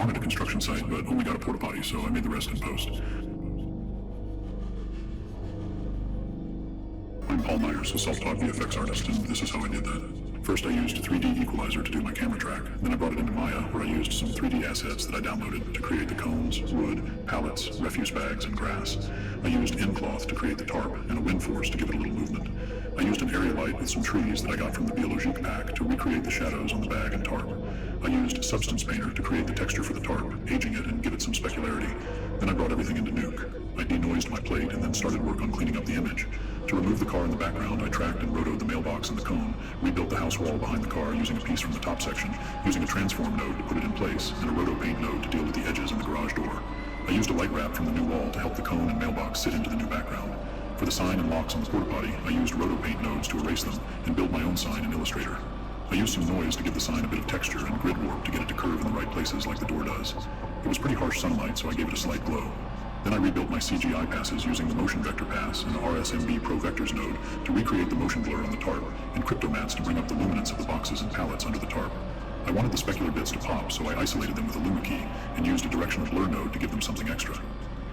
wanted a construction site, but only got a porta potty, so I made the rest in post. I'm Paul Myers, a self-taught VFX artist, and this is how I did that. First, I used 3D Equalizer to do my camera track. Then I brought it into Maya, where I used some 3D assets that I downloaded to create the cones, wood, pallets, refuse bags, and grass. I used N-cloth to create the tarp and a wind force to give it a little movement. I used an area light with some trees that I got from the Biologique pack to recreate the shadows on the bag and tarp. I used Substance Painter to create the texture for the tarp, aging it and give it some specularity. Then I brought everything into Nuke. I denoised my plate and then started work on cleaning up the image. To remove the car in the background, I tracked and rotoed the mailbox and the cone, rebuilt the house wall behind the car using a piece from the top section, using a transform node to put it in place, and a roto paint node to deal with the edges and the garage door. I used a light wrap from the new wall to help the cone and mailbox sit into the new background. For the sign and locks on the porta potty, I used roto paint nodes to erase them and build my own sign in Illustrator. I used some noise to give the sign a bit of texture and grid warp to get it to curve in the right places like the door does. It was pretty harsh sunlight, so I gave it a slight glow. Then I rebuilt my CGI passes using the Motion Vector Pass and the RSMB Pro Vectors node to recreate the motion blur on the tarp, and cryptomats to bring up the luminance of the boxes and pallets under the tarp. I wanted the specular bits to pop, so I isolated them with a Luma key and used a directional blur node to give them something extra.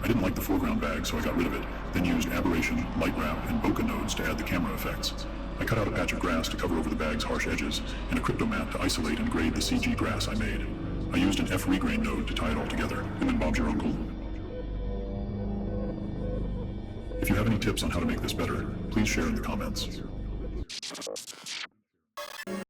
I didn't like the foreground bag, so I got rid of it, then used aberration, light wrap, and bokeh nodes to add the camera effects. I cut out a patch of grass to cover over the bag's harsh edges, and a cryptomat to isolate and grade the CG grass I made. I used an F-regrain node to tie it all together, and then Bob's your uncle. If you have any tips on how to make this better, please share in the comments.